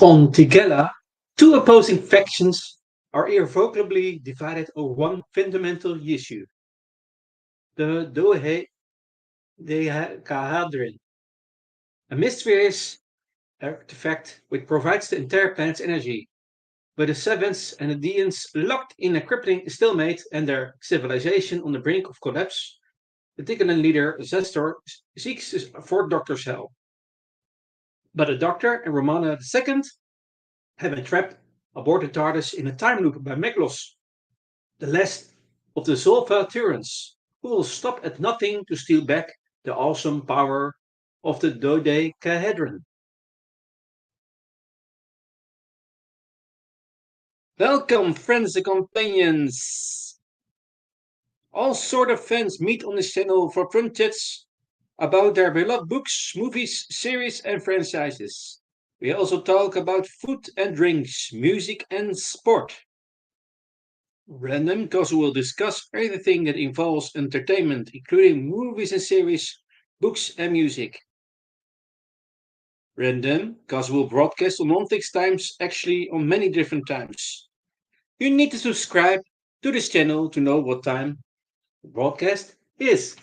On Tigella, two opposing factions are irrevocably divided over one fundamental issue: the dodecahedron, a mysterious artifact which provides the entire planet's energy. But the Sevens and the Deans, locked in a crippling stalemate and their civilization on the brink of collapse, the Tigalan leader, Zestor, seeks for Doctor's help. But the Doctor and Romana II have been trapped aboard the TARDIS in a time loop by Meglos, the last of the Zolvaturans, who will stop at nothing to steal back the awesome power of the dodecahedron. Welcome, friends and companions! All sort of fans meet on this channel for fun chats about their beloved books, movies, series, and franchises. We also talk about food and drinks, music, and sport. Random, because we will discuss everything that involves entertainment, including movies and series, books, and music. Random, because we'll broadcast on non-fixed times, actually on many different times. You need to subscribe to this channel to know what time the broadcast is.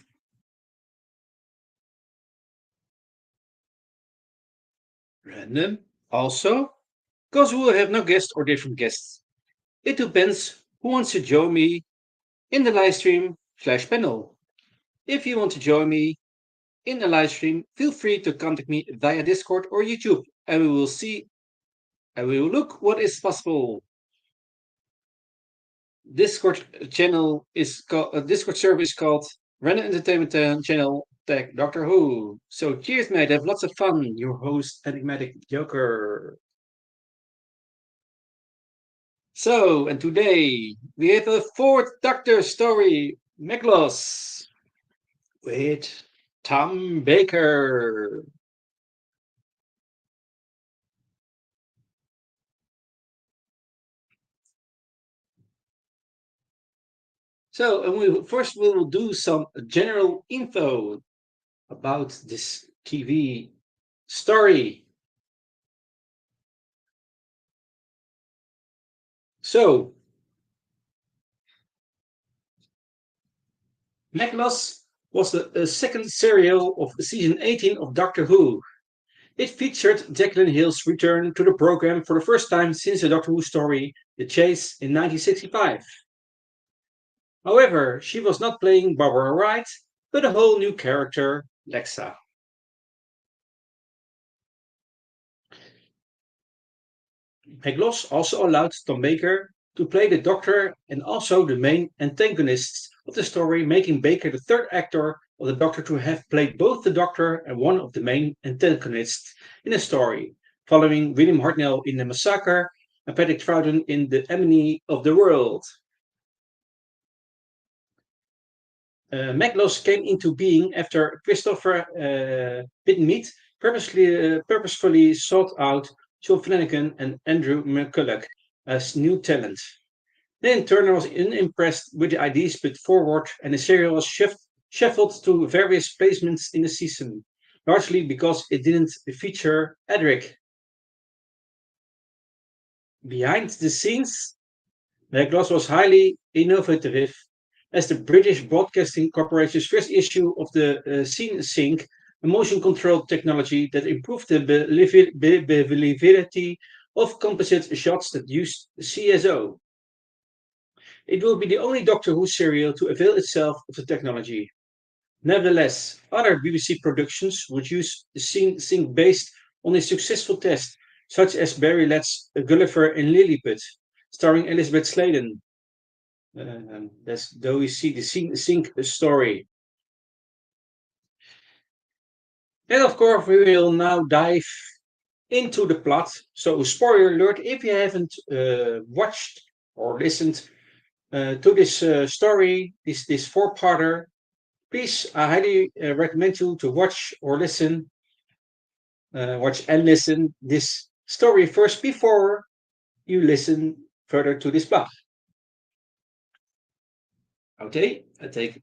Random, also, because we will have no guests or different guests. It depends who wants to join me in the live stream slash panel. If you want to join me in the live stream, feel free to contact me via Discord or YouTube, and we will see and we will look what is possible. Discord channel is called Discord server is called Random Entertainment Channel Tag Doctor Who. So cheers, mate. Have lots of fun. Your host, Enigmatic Joker. So, and today we have a fourth Doctor story, Meglos, with Tom Baker. So, and we will do some general info about this TV story. So, Meglos was the second serial of season 18 of Doctor Who. It featured Jacqueline Hill's return to the program for the first time since the Doctor Who story The Chase in 1965. However, she was not playing Barbara Wright, but a whole new character, Lexa. Meglos also allowed Tom Baker to play the Doctor and also the main antagonists of the story, making Baker the third actor of the Doctor to have played both the Doctor and one of the main antagonists in the story, following William Hartnell in The Massacre and Patrick Troughton in The Enemy of the World. Meglos came into being after Christopher Pittenmead purposefully sought out Joe Flanagan and Andrew McCulloch as new talent. Then Turner was unimpressed with the ideas put forward, and the serial was shuffled to various placements in the season, largely because it didn't feature Edric. Behind the scenes, Meglos was highly innovative as the British Broadcasting Corporation's first issue of the Scene Sync, a motion control technology that improved the believability of composite shots that used CSO. It will be the only Doctor Who serial to avail itself of the technology. Nevertheless, other BBC productions would use the Scene Sync based on a successful test, such as Barry Lett's Gulliver and Lilliput, starring Elizabeth Sladen. That's though we see the sync story. And of course, we will now dive into the plot. So, spoiler alert: if you haven't watched or listened to this story, this four-parter, please, I highly recommend you to watch or listen, watch and listen this story first before you listen further to this plot. Okay, I take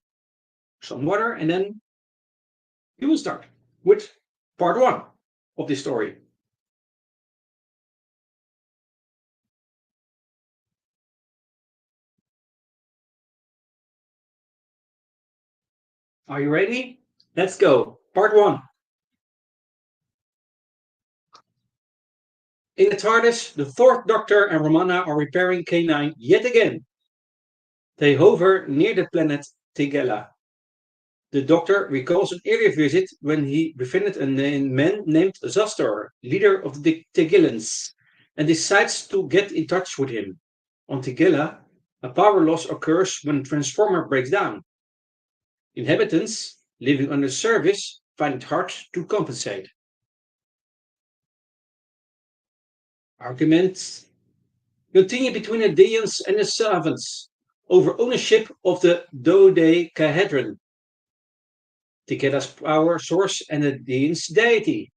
some water and then we will start with part one of this story. Are you ready? Let's go. Part 1. In the TARDIS, the fourth Doctor and Romana are repairing K9 yet again. They hover near the planet Tigella. The Doctor recalls an earlier visit when he befriended a man named Zastor, leader of the Tigellans, and decides to get in touch with him. On Tigella, a power loss occurs when a transformer breaks down. Inhabitants living under service find it hard to compensate. Arguments continue between the Deans and the Savants over ownership of the dodecahedron, Tikeda's power source and the Dean's deity.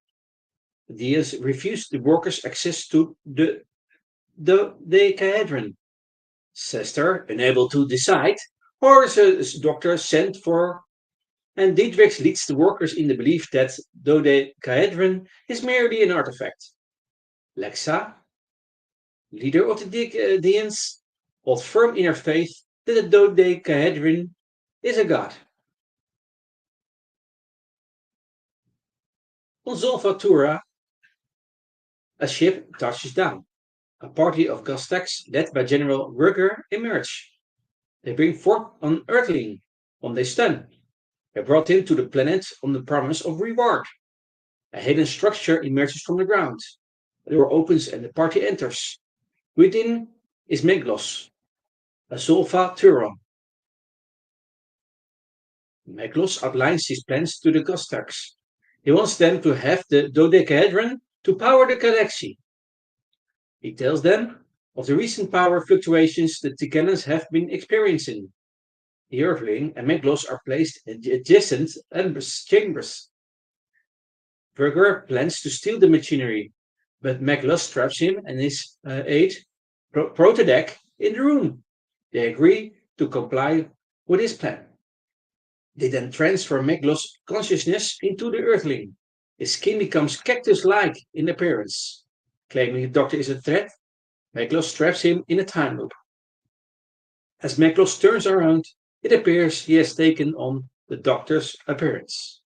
The Deans refuse the workers access to the dodecahedron. Sester, unable to decide, orders a doctor sent for, and Dietrich leads the workers in the belief that dodecahedron is merely an artifact. Lexa, leader of the Deans, holds firm in her faith that the dodecahedron is a god. On Zolvatura, a ship touches down. A party of Gaztecs, led by General Rugger, emerge. They bring forth an Earthling, one they stun. They brought him to the planet on the promise of reward. A hidden structure emerges from the ground. The door opens and the party enters. Within is Meglos, a Zolfa Turon. Meglos outlines his plans to the Gaztecs. He wants them to have the dodecahedron to power the galaxy. He tells them of the recent power fluctuations the Ticellans have been experiencing. The Earthling and Meglos are placed in adjacent chambers. Berger plans to steal the machinery, but Meglos traps him and his aide, Protodec, in the room. They agree to comply with his plan. They then transfer Meglos' consciousness into the Earthling. His skin becomes cactus-like in appearance. Claiming the Doctor is a threat, Meglos traps him in a time loop. As Meglos turns around, it appears he has taken on the Doctor's appearance.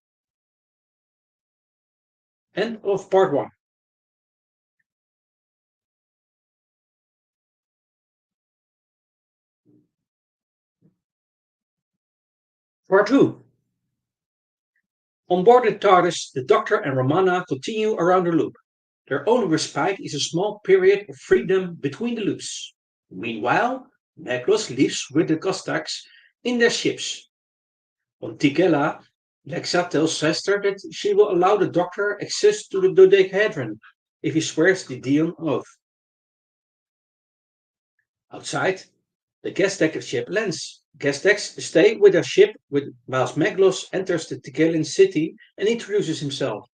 End of part 1. Part 2. On board the TARDIS, the Doctor and Romana continue around the loop. Their only respite is a small period of freedom between the loops. Meanwhile, Meglos lives with the Gaztecs in their ships. On Tigella, Lexa tells Sester that she will allow the Doctor access to the dodecahedron if he swears the Dean oath. Outside, the Gaztec ship lands. Gaztecs stay with their ship whilst Meglos enters the Tigellan city and introduces himself.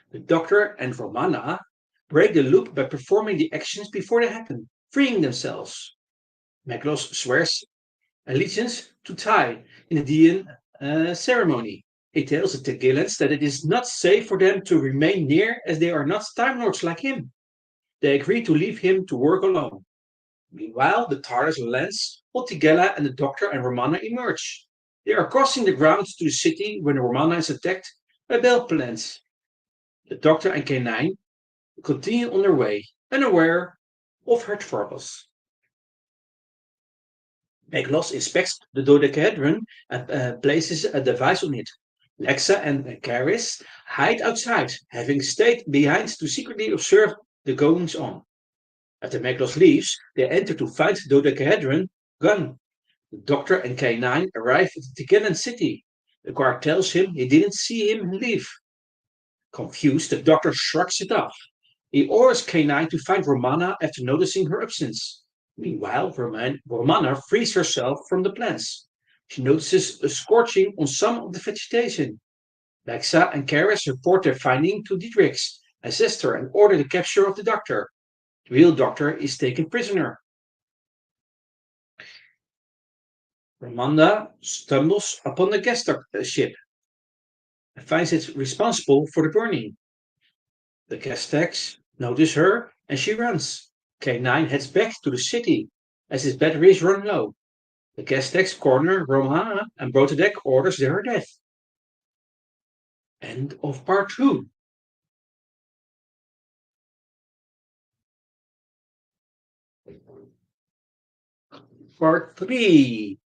The Doctor and Romana break the loop by performing the actions before they happen, freeing themselves. Meglos swears allegiance to Tai in the Dean ceremony. He tells the Tigellans that it is not safe for them to remain near as they are not Time Lords like him. They agree to leave him to work alone. Meanwhile, the TARDIS lands, while Tigella and the Doctor and Romana emerge. They are crossing the grounds to the city when Romana is attacked by bell plants. The Doctor and K9 continue on their way, unaware of her troubles. Meglos inspects the dodecahedron and places a device on it. Lexa and Caris hide outside, having stayed behind to secretly observe the goings-on. After Meglos leaves, they enter to find the dodecahedron gone. The Doctor and K9 arrive at the Tigellan city. The guard tells him he didn't see him leave. Confused, the Doctor shrugs it off. He orders K9 to find Romana after noticing her absence. Meanwhile, Romana frees herself from the plants. She notices a scorching on some of the vegetation. Lexa and Karis report their finding to Dietrich, a sister, and order the capture of the Doctor. The real Doctor is taken prisoner. Romana stumbles upon the guest ship and finds it responsible for the burning. The Gaztecs notice her and she runs. K9 heads back to the city as his batteries run low. The Gaztecs corner Romana and Brotadec orders their death. End of part 2. Part 3.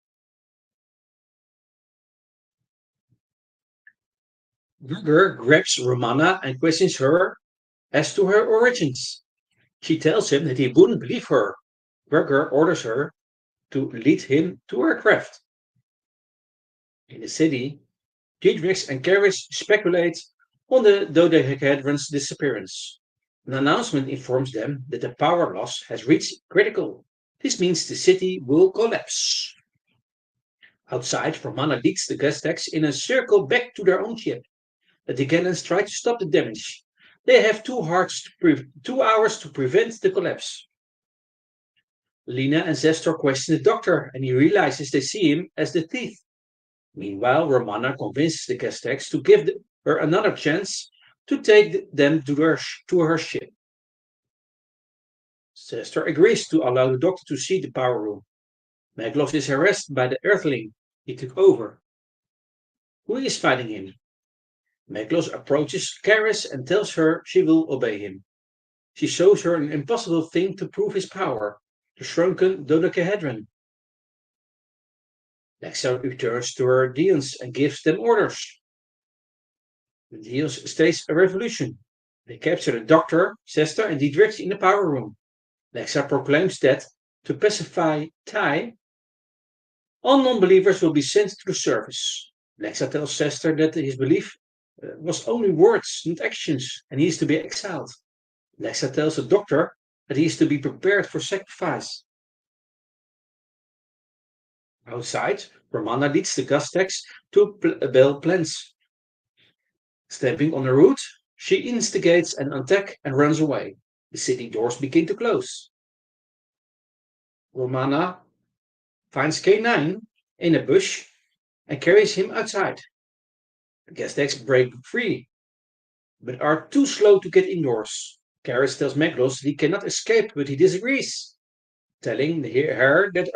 Gregor grabs Romana and questions her as to her origins. She tells him that he wouldn't believe her. Gregor orders her to lead him to her craft. In the city, Diedrichs and Caris speculate on the dodecahedron's disappearance. An announcement informs them that the power loss has reached critical. This means the city will collapse. Outside, Romana leads the Gaztecs in a circle back to their own ship. The Decalions try to stop the damage. They have 2 hours to prevent the collapse. Lena and Zestor question the doctor, and he realizes they see him as the thief. Meanwhile, Romana convinces the Gaztecs to give her another chance to take them to her ship. Zestor agrees to allow the doctor to see the power room. Meglos is harassed by the Earthling he took over. Who is fighting him? Meglos approaches Caris and tells her she will obey him. She shows her an impossible thing to prove his power, the shrunken dodecahedron. Lexa returns to her Deans and gives them orders. The Deans stage a revolution. They capture the doctor, Sester, and Diedrichs in the power room. Lexa proclaims that, to pacify Tai, all non-believers will be sent to the surface. Lexa tells Sester that his belief was only words, not actions, and he is to be exiled. Lexa tells the doctor that he is to be prepared for sacrifice. Outside, Romana leads the Gaztecs to build plans. Stepping on the route, she instigates an attack and runs away. The city doors begin to close. Romana finds K9 in a bush and carries him outside. The Gaztecs break free, but are too slow to get indoors. Caris tells Meglos he cannot escape, but he disagrees, telling her that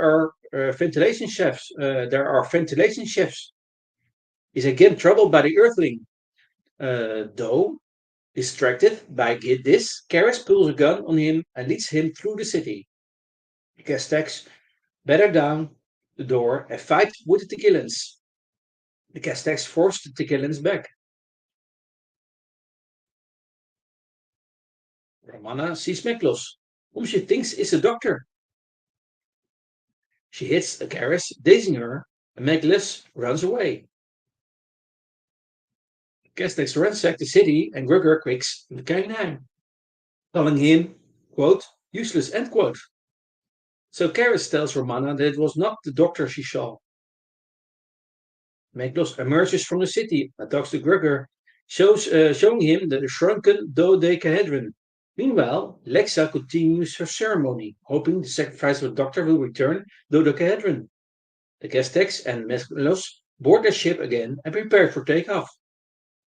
there are ventilation shafts. He's again troubled by the Earthling. Though distracted by this, Caris pulls a gun on him and leads him through the city. The Gaztecs batter down the door and fight with the Decalions. The Gaztecs force the Decalions back. Romana sees Meglos, whom she thinks is a doctor. She hits Caris, dazing her, and Meglos runs away. Gaztecs ransack the city and Gregor quakes the K9, calling him, quote, useless, end quote. So Caris tells Romana that it was not the doctor she saw. Meglos emerges from the city and talks to Gregor, showing him the shrunken dodecahedron. Meanwhile, Lexa continues her ceremony, hoping the sacrifice of the doctor will return dodecahedron. The Gaztecs and Meglos board their ship again and prepare for takeoff.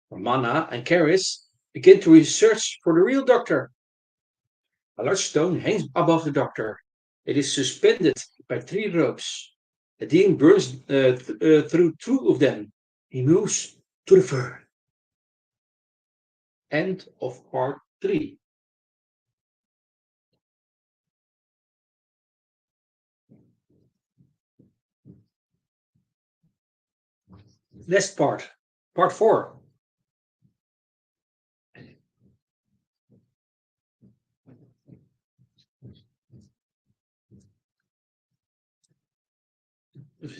Romana and Caris begin to research for the real doctor. A large stone hangs above the doctor. It is suspended by 3 ropes. The demon burns through 2 of them. He moves to the fur. End of part 3. Next part, part 4.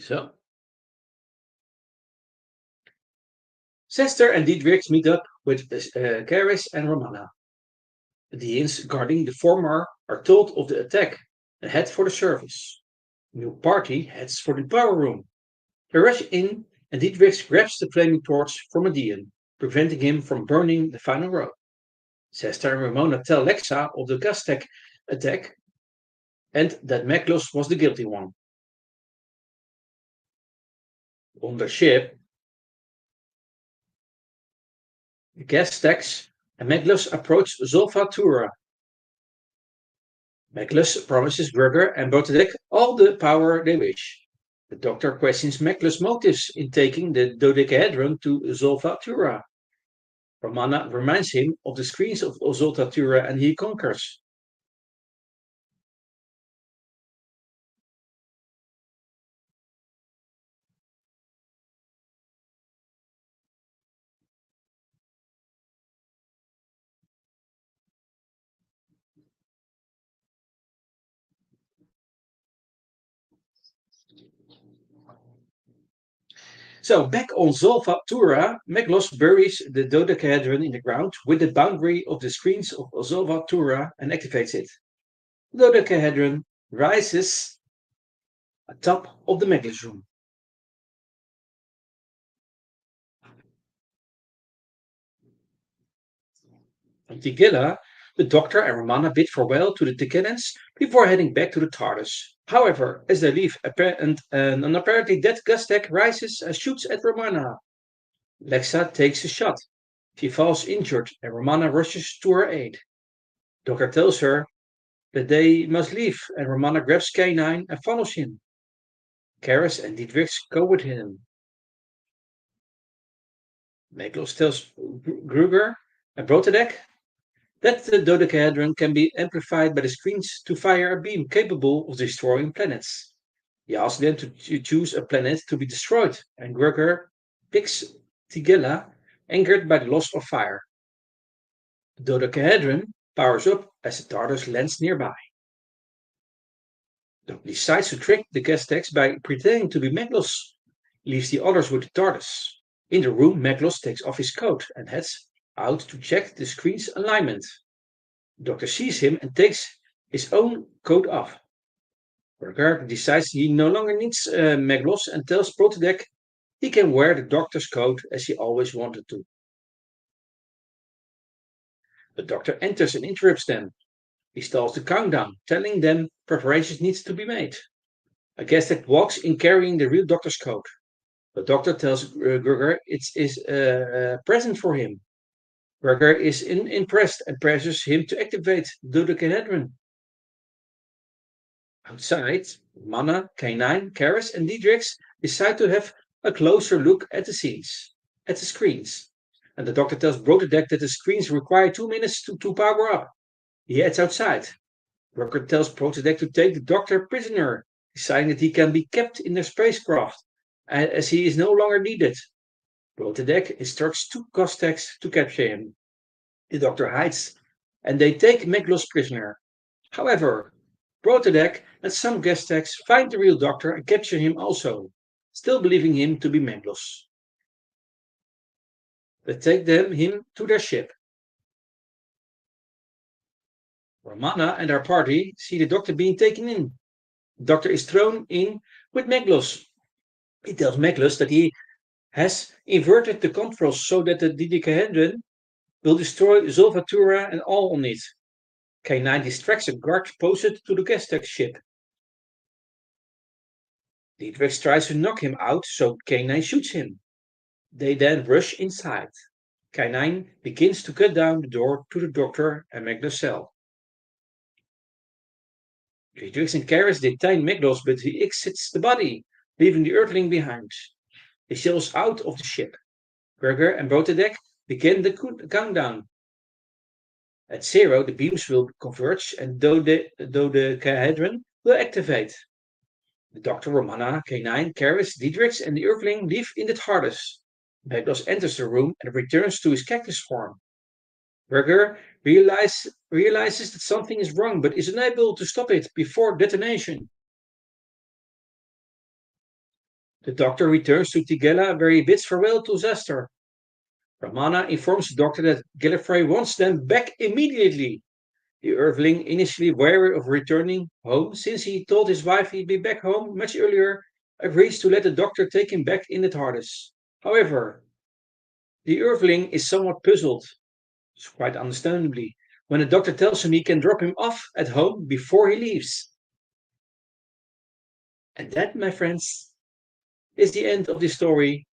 So. Sester and Diedrichs meet up with Caris and Romana. The Deans guarding the former are told of the attack and head for the surface. The new party heads for the power room. They rush in and Diedrichs grabs the flaming torch from a Dean, preventing him from burning the final row. Sester and Ramona tell Lexa of the Gaztec attack and that Meglos was the guilty one. On the ship, the Gaztecs and Meglos approach Zolfatura. Meglos promises Gregor and Botadek all the power they wish. The Doctor questions Meglos' motives in taking the dodecahedron to Zolvatura. Romana reminds him of the screens of Zolvatura and he conquers. So back on Zolvatura, Meglos buries the dodecahedron in the ground with the boundary of the screens of Zolvatura and activates it. The dodecahedron rises atop of the Meglos room. On Tigilla, the Doctor and Romana bid farewell to the Tigellans before heading back to the TARDIS. However, as they leave, an apparently dead Gustek rises and shoots at Romana. Lexa takes a shot. She falls injured and Romana rushes to her aid. Doctor tells her that they must leave and Romana grabs K9 and follows him. Karis and Dietrich go with him. Meglos tells Gruger and Brotadek that the dodecahedron can be amplified by the screens to fire a beam capable of destroying planets. He asks them to choose a planet to be destroyed, and Gruger picks Tigella, angered by the loss of fire. The dodecahedron powers up as the TARDIS lands nearby. Doc decides to trick the Gaztecs by pretending to be Meglos, leaves the others with the TARDIS. In the room, Meglos takes off his coat and heads out to check the screen's alignment. The Doctor sees him and takes his own coat off. Burger decides he no longer needs Meglos and tells Protodec he can wear the Doctor's coat as he always wanted to. The Doctor enters and interrupts them. He stalls the countdown, telling them preparations need to be made. A Gaztek walks in carrying the real Doctor's coat. The Doctor tells Gurger it is a present for him. Gurger is impressed and pressures him to activate the dodecahedron. Outside, Mana, K9, Karis, and Diedrichs decide to have a closer look at the screens. And the Doctor tells Brotodec that the screens require 2 minutes to power up. He heads outside. Rucker tells Brotodec to take the Doctor prisoner, deciding that he can be kept in their spacecraft, as he is no longer needed. Brotodec instructs 2 Gaztecs to capture him. The Doctor hides, and they take Meglos prisoner. However, Brotodec and some Gaztecs find the real Doctor and capture him also, still believing him to be Meglos. They take him to their ship. Romana and our party see the Doctor being taken in. The Doctor is thrown in with Meglos. He tells Meglos that he has inverted the controls so that the dodecahedron will destroy Zolvatura and all on it. K9 distracts a guard posted to the Gaztek ship. Dietrich tries to knock him out, so K9 shoots him. They then rush inside. K9 begins to cut down the door to the Doctor and Meglos' cell. Dietrich and Karis detain Meglos, but he exits the body, leaving the Earthling behind. He sails out of the ship. Berger and Brotodec begin the countdown. At 0, the beams will converge and the dodecahedron will activate. The Doctor, Romana, K9, Karis, Dietrich, and the Earthling leave in the TARDIS. Meglos enters the room and returns to his cactus form. Berger realizes that something is wrong, but is unable to stop it before detonation. The Doctor returns to Tigella, where he bids farewell to Zester. Romana informs the Doctor that Gallifrey wants them back immediately. The Earthling, initially wary of returning home, since he told his wife he'd be back home much earlier, agrees to let the Doctor take him back in the TARDIS. However, the Earthling is somewhat puzzled, quite understandably, when the Doctor tells him he can drop him off at home before he leaves. And that, my friends, is the end of the story,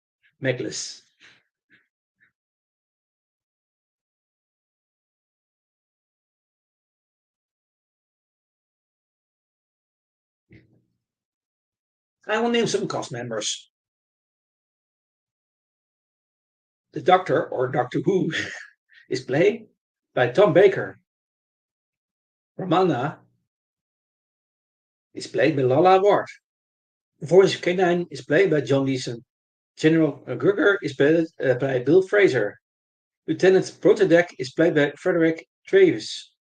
Meglos. I will name some cast members. The Doctor, or Doctor Who, is played by Tom Baker. Romana is played by Lala Ward. The voice of K9 is played by John Leeson. General Grugger is played by Bill Fraser. Lieutenant Protodec is played by Frederick Travis.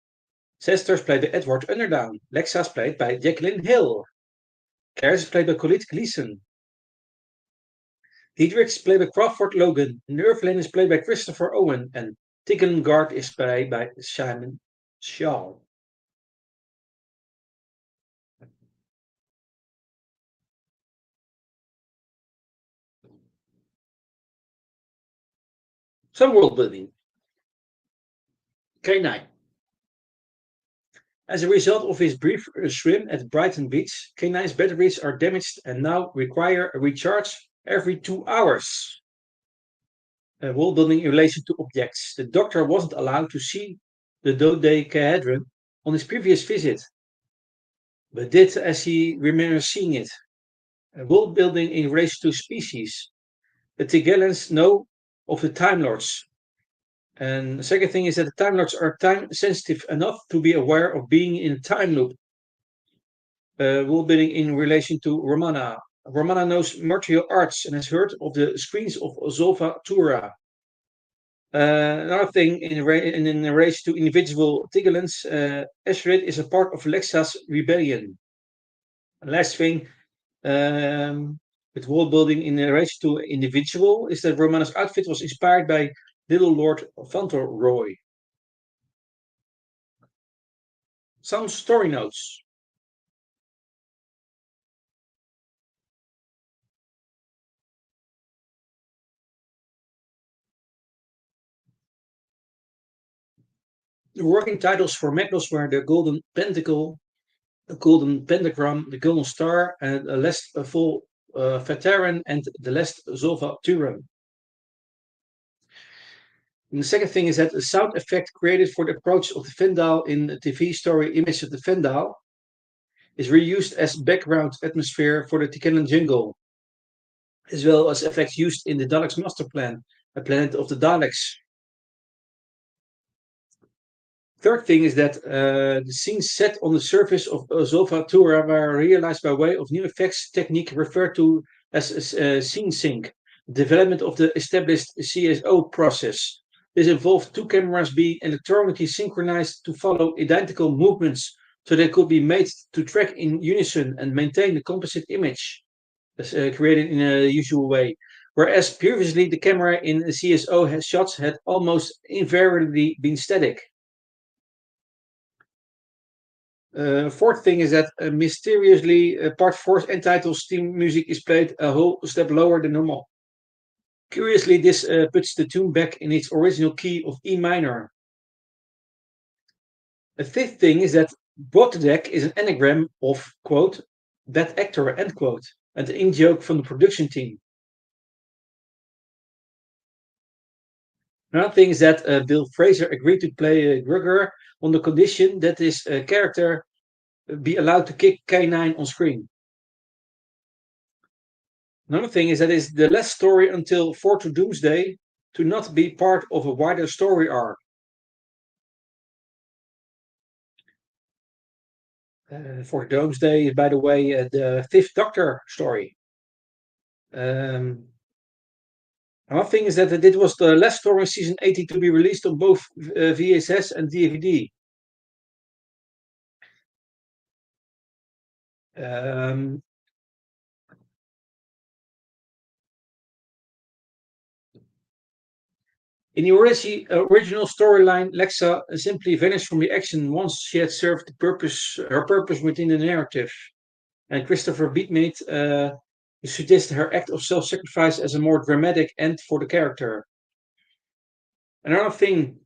Sester is played by Edward Underdown. Lexa is played by Jacqueline Hill. Claire is played by Colette Gleason. Diedrich is played by Crawford Logan. Nervelin is played by Christopher Owen. And Tigengard is played by Simon Shaw. Some world building. K9. As a result of his brief swim at Brighton Beach, K9's batteries are damaged and now require a recharge every 2 hours. World building in relation to objects. The Doctor wasn't allowed to see the dodecahedron on his previous visit, but did as he remembers seeing it. World building in relation to species. The Tigellans know of the Time Lords. And the second thing is that the Time Lords are time sensitive enough to be aware of being in a time loop. World building in relation to Romana. Romana knows martial arts and has heard of the screens of Zolva Tura. Another thing in relation to individual Tigellans, Esrid is a part of Lexa's rebellion. Last thing, with world building in relation to individual is that Romana's outfit was inspired by Little Lord Fauntleroy. Some story notes. The working titles for Meglos were the Golden Pentacle, the Golden Pentagram, the Golden Star, and the Last Full Veteran and the Last Zolva Turan. And the second thing is that the sound effect created for the approach of the Fendal in the TV story Image of the Fendal is reused as background atmosphere for the Tikelan jungle, as well as effects used in the Daleks Master Plan, a planet of the Daleks. Third thing is that the scenes set on the surface of Zolva Tura were realized by way of new effects technique referred to as scene sync, development of the established CSO process. This involved two cameras being electronically synchronized to follow identical movements so they could be made to track in unison and maintain the composite image created in a usual way. Whereas previously the camera in CSO shots had almost invariably been static. Fourth thing is that mysteriously part 4's end titles theme music is played a whole step lower than normal. Curiously, this puts the tune back in its original key of E minor. A fifth thing is that Botedek is an anagram of, quote, that actor, end quote, and an in-joke from the production team. Another thing is that Bill Fraser agreed to play Grugger on the condition that his character be allowed to kick K9 on screen. Another thing is that it's the last story until 4 to Doomsday to not be part of a wider story arc. For Doomsday, by the way, the Fifth Doctor story. Another thing is that it was the last story in season 80 to be released on both VHS and DVD. In the original storyline, Lexa simply vanished from the action once she had served her purpose within the narrative. And Christopher Beatmate suggested her act of self-sacrifice as a more dramatic end for the character. Another thing,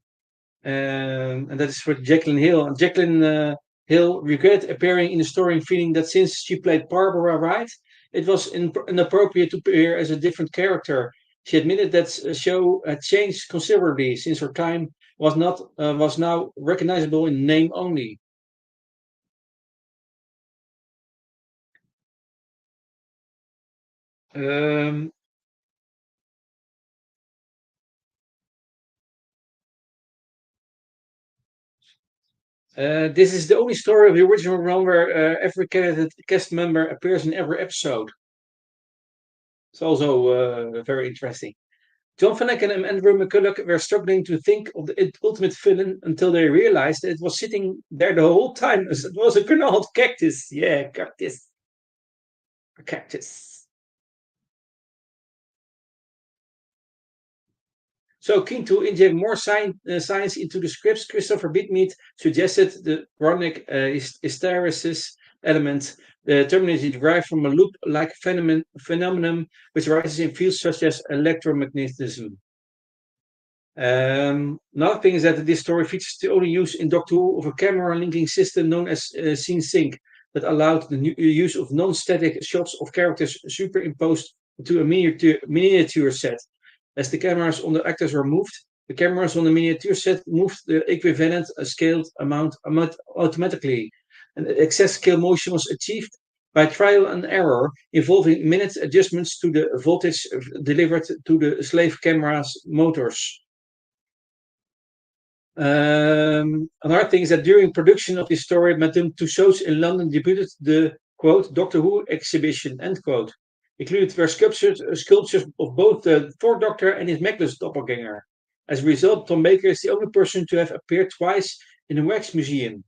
and that is for Jacqueline Hill. Jacqueline Hill regretted appearing in the story and feeling that since she played Barbara Wright, it was inappropriate to appear as a different character. She admitted that the show had changed considerably since her time was now recognizable in name only. Um, this is the only story of the original run where every cast member appears in every episode. It's also very interesting. John Flanagan and Andrew McCulloch were struggling to think of the ultimate villain until they realized that it was sitting there the whole time. It was a gnarled cactus. Yeah, cactus. A cactus. So keen to inject more science into the scripts, Christopher Bidmead suggested the chronic hysteresis element, the terminology derived from a loop-like phenomenon which arises in fields such as electromagnetism. Another thing is that this story features the only use in Doctor Who of a camera linking system known as Scene Sync that allowed the use of non-static shots of characters superimposed into a miniature set. As the cameras on the actors were moved, the cameras on the miniature set moved the equivalent scaled amount automatically. And excess scale motion was achieved by trial and error, involving minute adjustments to the voltage delivered to the slave camera's motors. Another thing is that during production of this story, Madame Tussauds in London debuted the quote Doctor Who exhibition end quote. Included were sculptures of both the Fourth Doctor and his Meglos doppelganger. As a result, Tom Baker is the only person to have appeared twice in the Wax Museum.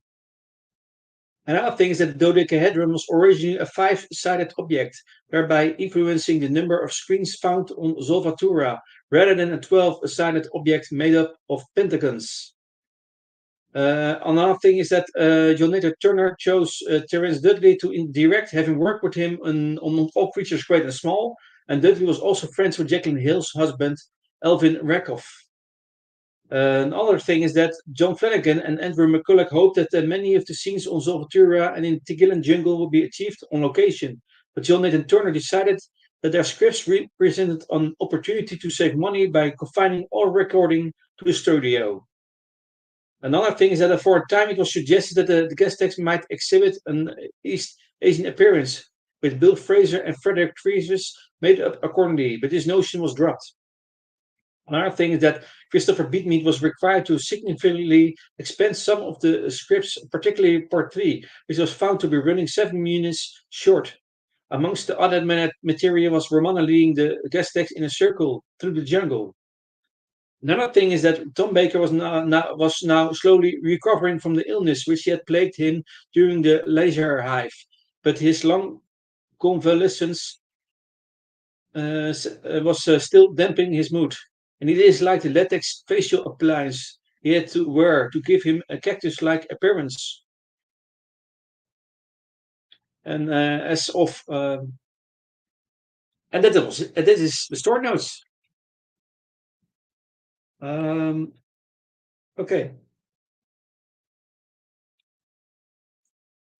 Another thing is that the dodecahedron was originally a five-sided object, thereby influencing the number of screens found on Zolvatura, rather than a 12-sided object made up of pentagons. Another thing is that John Nathan Turner chose Terence Dudley to direct, having worked with him on All Creatures Great and Small, and Dudley was also friends with Jacqueline Hill's husband, Elvin Rakoff. Another thing is that John Flanagan and Andrew McCulloch hoped that many of the scenes on Zolvatura and in Tigillan Jungle would be achieved on location, but John Nathan Turner decided that their scripts represented an opportunity to save money by confining all recording to the studio. Another thing is that for a time it was suggested that the guest text might exhibit an East Asian appearance, with Bill Fraser and Frederick Treves made up accordingly, but this notion was dropped. Another thing is that Christopher Beatmead was required to significantly expand some of the scripts, particularly part 3, which was found to be running 7 minutes short. Amongst the other material was Romana leading the guest text in a circle through the jungle. Another thing is that Tom Baker was now slowly recovering from the illness which had plagued him during the leisure hive, but his long convalescence was still damping his mood. And it is like the latex facial appliance he had to wear to give him a cactus-like appearance. And as of and that is the story notes. Um, okay.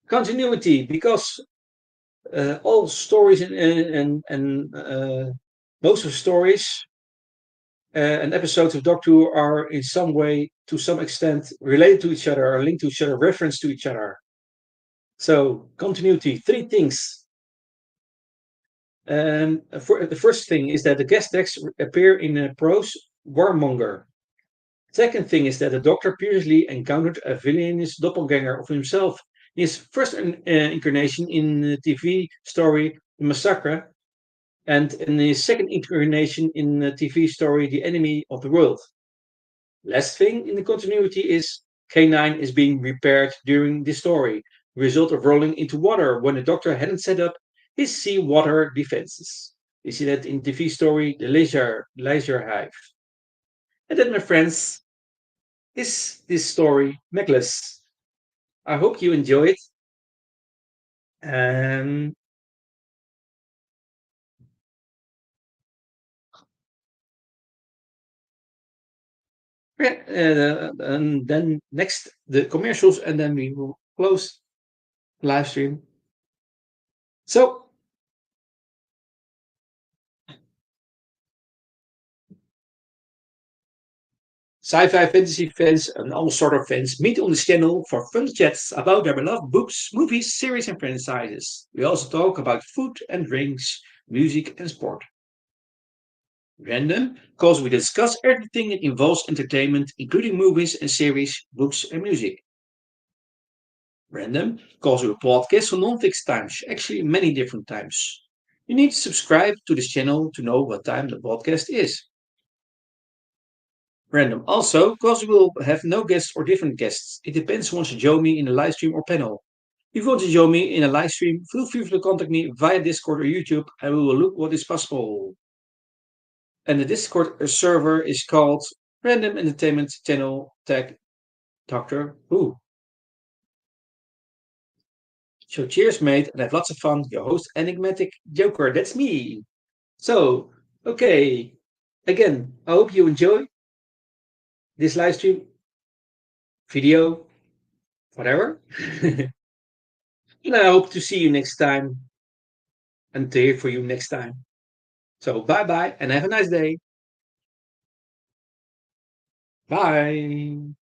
Continuity, because all stories and most of the stories and episodes of Doctor Who are in some way, to some extent, related to each other, or linked to each other, reference to each other. So continuity, three things. For the first thing is that the guest texts appear in a prose warmonger. Second thing is that the Doctor previously encountered a villainous doppelganger of himself in his first incarnation in the TV story The Massacre, and in his second incarnation in the TV story The Enemy of the World. Last thing in the continuity is K9 is being repaired during this story, the result of rolling into water when the Doctor hadn't set up his seawater defenses. You see that in TV story The Leisure Hive. And then, my friends, is this story Meglos. I hope you enjoy it. Um, and then next the commercials, and then we will close the live stream. So, sci-fi fantasy fans and all sort of fans meet on this channel for fun chats about their beloved books, movies, series, and franchises. We also talk about food and drinks, music, and sport. Random, because we discuss everything that involves entertainment, including movies and series, books, and music. Random, because we podcast for non-fixed times, actually many different times. You need to subscribe to this channel to know what time the podcast is. Random also, because we will have no guests or different guests. It depends who wants to join me in a live stream or panel. If you want to join me in a live stream, feel free to contact me via Discord or YouTube and we will look what is possible. And the Discord server is called Random Entertainment Channel Tag Doctor Who. So cheers, mate, and have lots of fun. Your host, Enigmatic Joker. That's me. So, okay. Again, I hope you enjoy this live stream, video, whatever. And I hope to see you next time and to hear from you next time. So, bye bye and have a nice day. Bye.